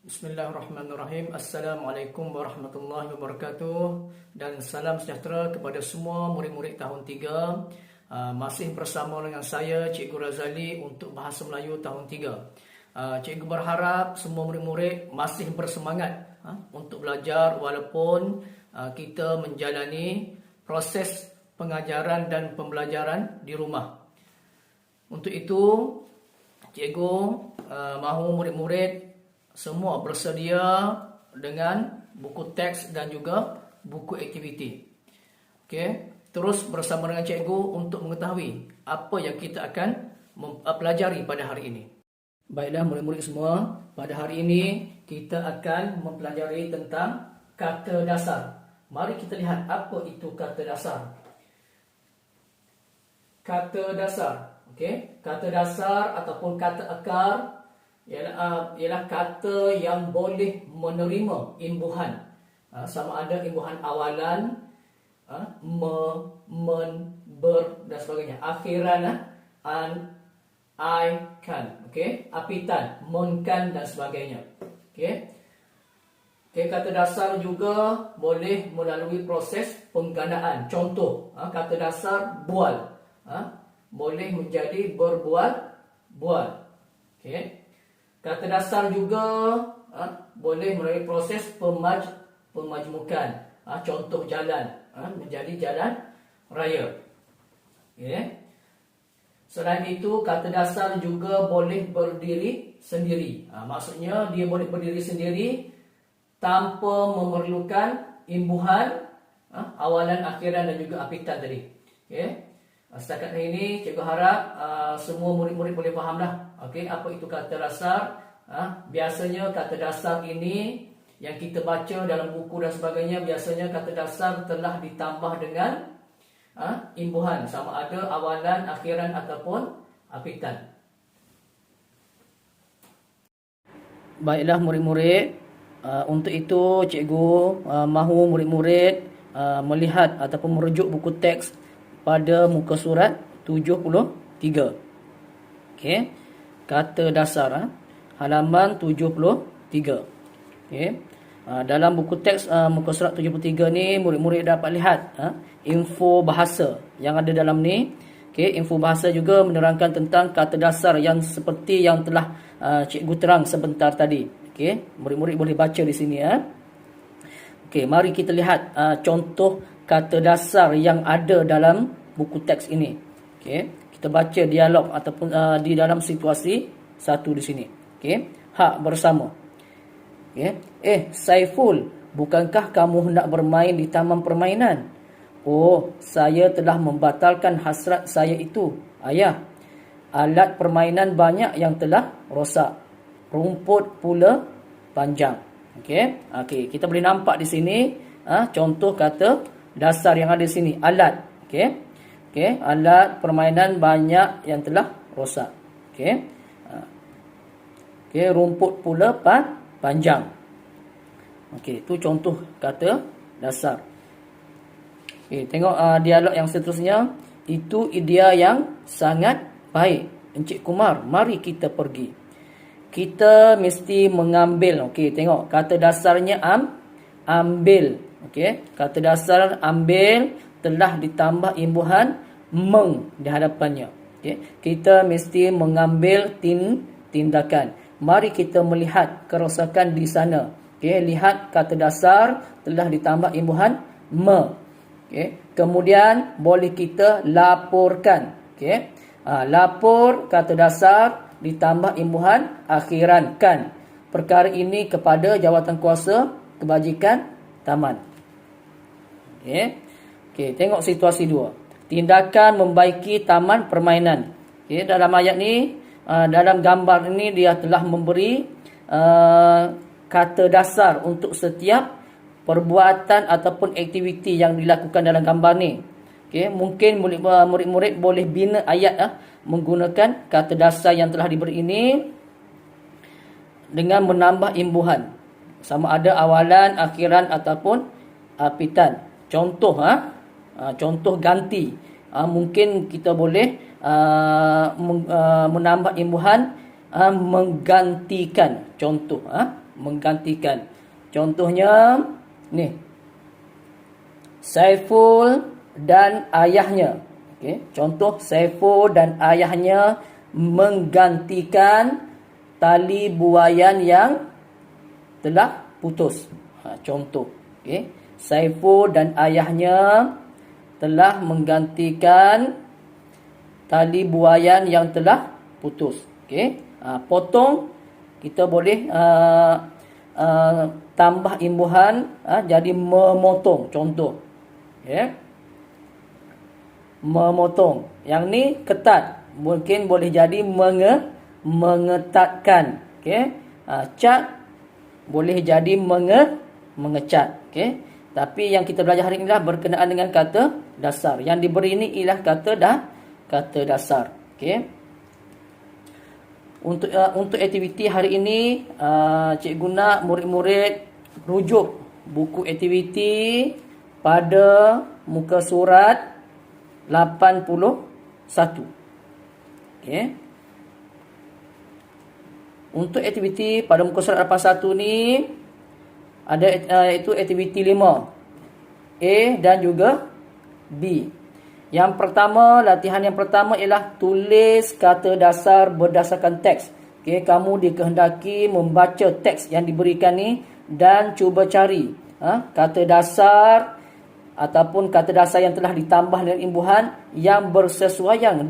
Bismillahirrahmanirrahim. Assalamualaikum warahmatullahi wabarakatuh. Dan salam sejahtera kepada semua murid-murid tahun 3. Masih bersama dengan saya, Cikgu Razali, untuk Bahasa Melayu tahun 3. Cikgu berharap semua murid-murid masih bersemangat untuk belajar walaupun kita menjalani proses pengajaran dan pembelajaran di rumah. Untuk itu, Cikgu mahu murid-murid semua bersedia dengan buku teks dan juga buku aktiviti. Okey, terus bersama dengan cikgu untuk mengetahui apa yang kita akan pelajari pada hari ini. Baiklah murid-murid semua, pada hari ini kita akan mempelajari tentang kata dasar. Mari kita lihat apa itu kata dasar. Kata dasar, okey, kata dasar ataupun kata akar ialah kata yang boleh menerima imbuhan, sama ada imbuhan awalan, ber dan sebagainya, akhiran, an, I, kan, okey, apitan, kan dan sebagainya. Okey, kata dasar juga boleh melalui proses penggandaan. Contoh, kata dasar bual, boleh menjadi berbual-bual. Okey, kata dasar juga boleh melalui proses pemajmukan. Contoh jalan, menjadi jalan raya. Okay. Selain itu, kata dasar juga boleh berdiri sendiri. Maksudnya dia boleh berdiri sendiri tanpa memerlukan imbuhan awalan, akhiran dan juga apitan tadi. Okay. Setakat hari ini, cikgu harap semua murid-murid boleh fahamlah. Okey, apa itu kata dasar? Biasanya kata dasar ini yang kita baca dalam buku dan sebagainya, biasanya kata dasar telah ditambah dengan imbuhan, sama ada awalan, akhiran ataupun apitan. Baiklah murid-murid, untuk itu cikgu mahu murid-murid melihat ataupun merujuk buku teks pada muka surat 73. Okey, kata dasar, halaman 73. Okey, dalam buku teks muka surat 73 ni murid-murid dapat lihat info bahasa yang ada dalam ni. Okey, info bahasa juga menerangkan tentang kata dasar yang seperti yang telah cikgu terang sebentar tadi. Okey, murid-murid boleh baca di sini. Okey, mari kita lihat contoh kata dasar yang ada dalam buku teks ini. Okey, kita baca dialog ataupun di dalam situasi satu di sini. Okey, hak bersama. Okey, Saiful, bukankah kamu hendak bermain di taman permainan? Oh, saya telah membatalkan hasrat saya itu, ayah. Alat permainan banyak yang telah rosak. Rumput pula panjang. Okey, kita boleh nampak di sini contoh kata dasar yang ada di sini, alat. Okey, alat permainan banyak yang telah rosak. Okey, rumput pula panjang. Okey, itu contoh kata dasar. Okey, tengok dialog yang seterusnya. Itu idea yang sangat baik, Encik Kumar. Mari kita pergi. Kita mesti mengambil. Okey, tengok kata dasarnya ambil. Okey, kata dasar ambil telah ditambah imbuhan di hadapannya. Okey, kita mesti mengambil tindakan. Mari kita melihat kerosakan di sana. Okey, lihat kata dasar telah ditambah imbuhan Okey, kemudian boleh kita laporkan. Okey, lapor kata dasar ditambah imbuhan akhiran kan. Perkara ini kepada Jawatankuasa Kebajikan Taman. Okey, tengok situasi 2. Tindakan membaiki taman permainan. Okey, dalam ayat ni, dalam gambar ini dia telah memberi kata dasar untuk setiap perbuatan ataupun aktiviti yang dilakukan dalam gambar ni. Okey, mungkin murid-murid boleh bina ayat menggunakan kata dasar yang telah diberi ini dengan menambah imbuhan, sama ada awalan, akhiran ataupun apitan. Contoh contoh ganti. Mungkin kita boleh menambah imbuhan menggantikan. Contoh menggantikan. Contohnya ni, Saiful dan ayahnya. Okey, contoh Saiful dan ayahnya menggantikan tali buaian yang telah putus. Contoh. Okey, Saiful dan ayahnya telah menggantikan tali buaian yang telah putus. Okey, potong kita boleh tambah imbuhan jadi memotong. Contoh. Okey, memotong. Yang ni ketat, mungkin boleh jadi mengetatkan. Okey, cat boleh jadi mengecat. Okey, tapi yang kita belajar hari ini adalah berkenaan dengan kata dasar. Yang diberi ini ialah kata dasar. Okey, untuk aktiviti hari ini, cikgu nak murid-murid rujuk buku aktiviti pada muka surat 81. Okey, untuk aktiviti pada muka surat 81 ni ada iaitu aktiviti 5 A dan juga B. Yang pertama, latihan yang pertama ialah tulis kata dasar berdasarkan teks. Okey, kamu dikehendaki membaca teks yang diberikan ni dan cuba cari kata dasar ataupun kata dasar yang telah ditambah dengan imbuhan yang bersesuaian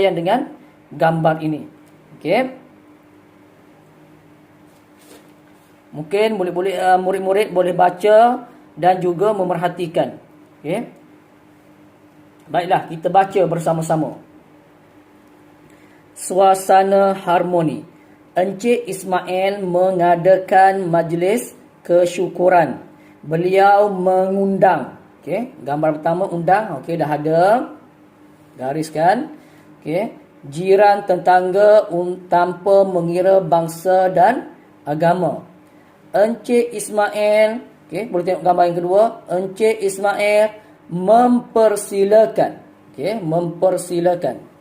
dengan gambar ini. Okey, mungkin murid-murid boleh baca dan juga memerhatikan. Okey, baiklah, kita baca bersama-sama. Suasana harmoni. Encik Ismail mengadakan majlis kesyukuran. Beliau mengundang. Okey, gambar pertama undang. Okey, dah ada. Gariskan. Okey, jiran tetangga tanpa mengira bangsa dan agama. Encik Ismail, okey, boleh tengok gambar yang kedua. Encik Ismail mempersilakan. Okey, mempersilakan.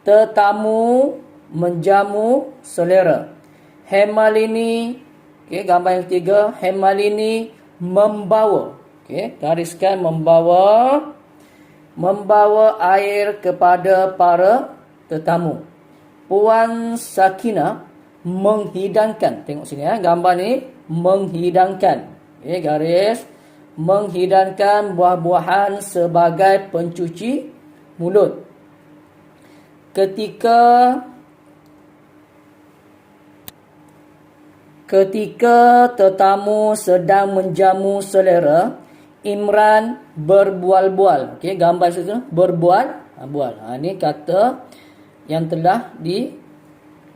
Tetamu menjamu selera. Hemalini, okey, gambar yang ketiga, Hemalini membawa. Okey, gariskan membawa air kepada para tetamu. Puan Sakinah menghidangkan. Tengok sini gambar ni menghidangkan. Okey, garis menghidangkan buah-buahan sebagai pencuci mulut. Ketika tetamu sedang menjamu selera, Imran berbual-bual. Okey, gambar situ berbual. Ini kata yang telah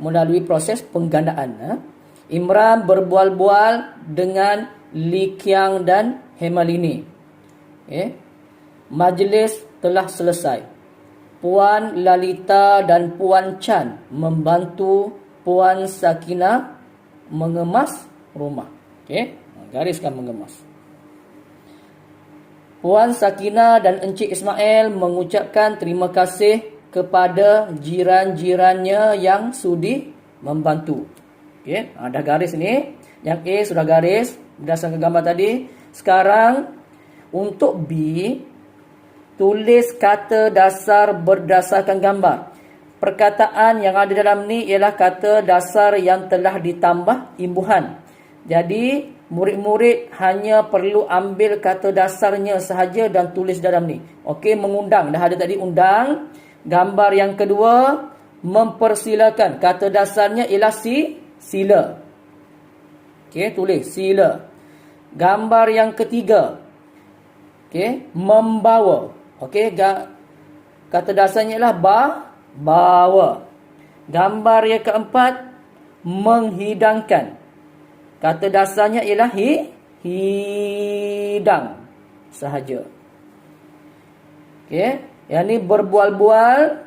melalui proses penggandaan. Imran berbual-bual dengan Li Qiang dan Hemalini. Okay. Majlis telah selesai. Puan Lalita dan Puan Chan membantu Puan Sakinah mengemas rumah. Okay. Gariskan mengemas. Puan Sakinah dan Encik Ismail mengucapkan terima kasih kepada jiran-jirannya yang sudi membantu. Okey, dah garis ni. Yang A sudah garis berdasarkan gambar tadi. Sekarang untuk B, tulis kata dasar berdasarkan gambar. Perkataan yang ada dalam ni ialah kata dasar yang telah ditambah imbuhan. Jadi murid-murid hanya perlu ambil kata dasarnya sahaja dan tulis dalam ni. Okey, mengundang. Dah ada tadi undang. Gambar yang kedua, mempersilakan. Kata dasarnya ialah sila. Okey, tulis sila. Gambar yang ketiga, okey, membawa. Okey, kata dasarnya ialah bawa. Gambar yang keempat, menghidangkan. Kata dasarnya ialah hidang sahaja. Okey, yang ni berbual-bual.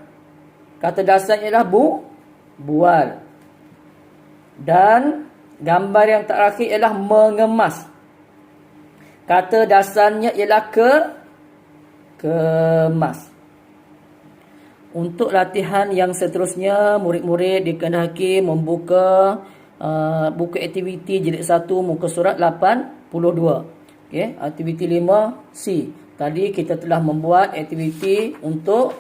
Kata dasarnya ialah bual. Dan gambar yang terakhir ialah mengemas. Kata dasarnya ialah kemas. Untuk latihan yang seterusnya, murid-murid dikehendaki membuka buku aktiviti jilid 1 muka surat 82. Okey, aktiviti 5C. Tadi kita telah membuat aktiviti untuk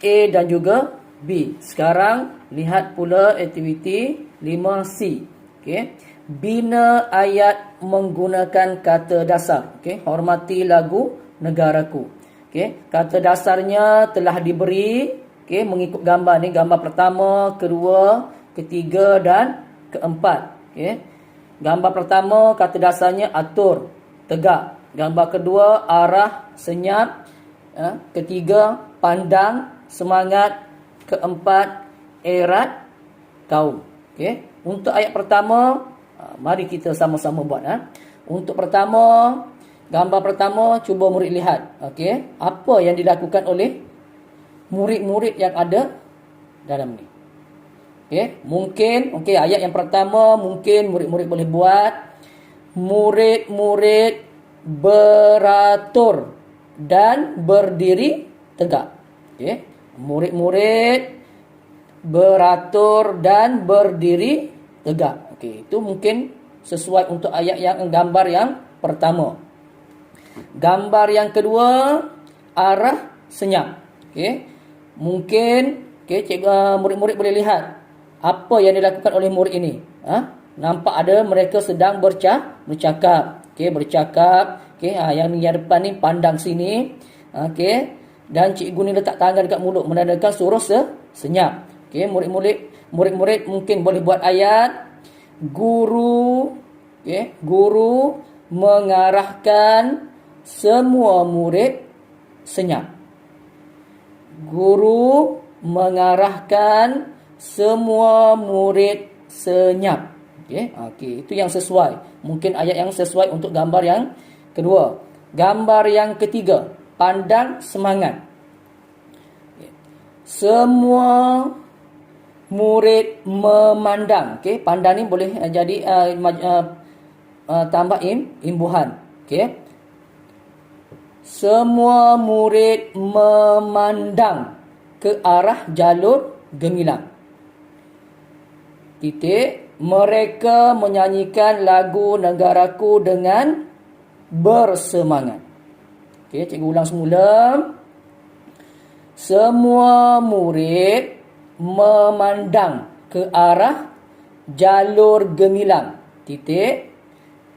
A dan juga B. Sekarang lihat pula aktiviti 5C. Okey. Bina ayat menggunakan kata dasar. Okey, hormati lagu negaraku. Okey, kata dasarnya telah diberi, okey, mengikut gambar ni, gambar pertama, kedua, ketiga dan keempat. Okey. Gambar pertama kata dasarnya atur, tegak. Gambar kedua arah, senyap. Ketiga pandang, semangat. Keempat erat, kaum. Okey. Untuk ayat pertama, mari kita sama-sama buat. Untuk pertama, gambar pertama cuba murid lihat. Okey, apa yang dilakukan oleh murid-murid yang ada dalam ni. Okey, mungkin ayat yang pertama mungkin murid-murid boleh buat. Murid-murid beratur dan berdiri tegak. Okey, murid-murid beratur dan berdiri tegak. Okey, itu mungkin sesuai untuk ayat yang gambar yang pertama. Gambar yang kedua arah senyap. Okey, mungkin murid-murid boleh lihat apa yang dilakukan oleh murid ini. Nampak ada mereka sedang bercakap. Okey, bercakap. Okey, yang depan ni pandang sini. Okey, dan cikgu ni letak tangan dekat mulut menandakan suruh senyap. Okey, murid-murid mungkin boleh buat ayat guru mengarahkan semua murid senyap. Guru mengarahkan semua murid senyap. Okey, itu yang sesuai. Mungkin ayat yang sesuai untuk gambar yang kedua. Gambar yang ketiga, pandang semangat. Semua murid memandang. Okey, pandang ni boleh jadi tambah imbuhan. Okey. Semua murid memandang ke arah jalur gemilang. Titik. Mereka menyanyikan lagu negaraku dengan bersemangat. Okey, cikgu ulang semula. Semua murid memandang ke arah jalur gemilang. Titik.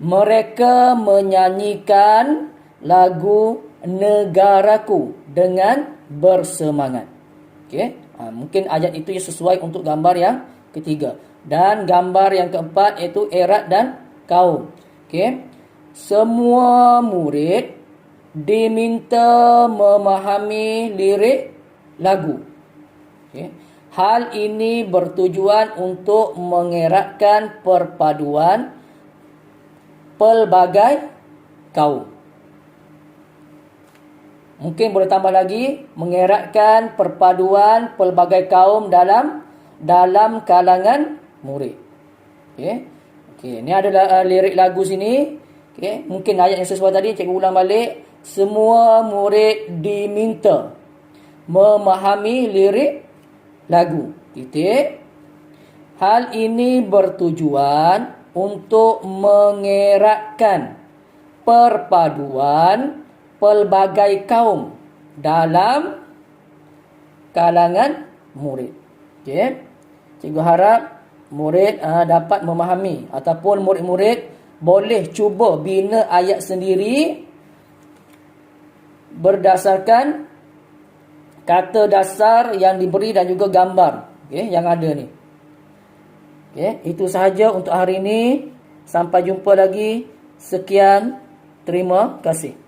Mereka menyanyikan lagu negaraku dengan bersemangat. Okey, mungkin ayat itu yang sesuai untuk gambar yang ketiga. Dan gambar yang keempat iaitu erat dan kaum. Okey, semua murid diminta memahami lirik lagu. Okey, hal ini bertujuan untuk mengeratkan perpaduan pelbagai kaum. Mungkin boleh tambah lagi, mengeratkan perpaduan pelbagai kaum dalam kalangan murid. Okey, ni adalah lirik lagu sini. Okey, mungkin ayat yang sesuai tadi cikgu ulang balik. Semua murid diminta memahami lirik lagu. Titik. Hal ini bertujuan untuk mengeratkan perpaduan pelbagai kaum dalam kalangan murid. Okey. Cikgu harap murid dapat memahami ataupun murid-murid boleh cuba bina ayat sendiri berdasarkan kata dasar yang diberi dan juga gambar yang ada ni. Itu sahaja untuk hari ini. Sampai jumpa lagi. Sekian. Terima kasih.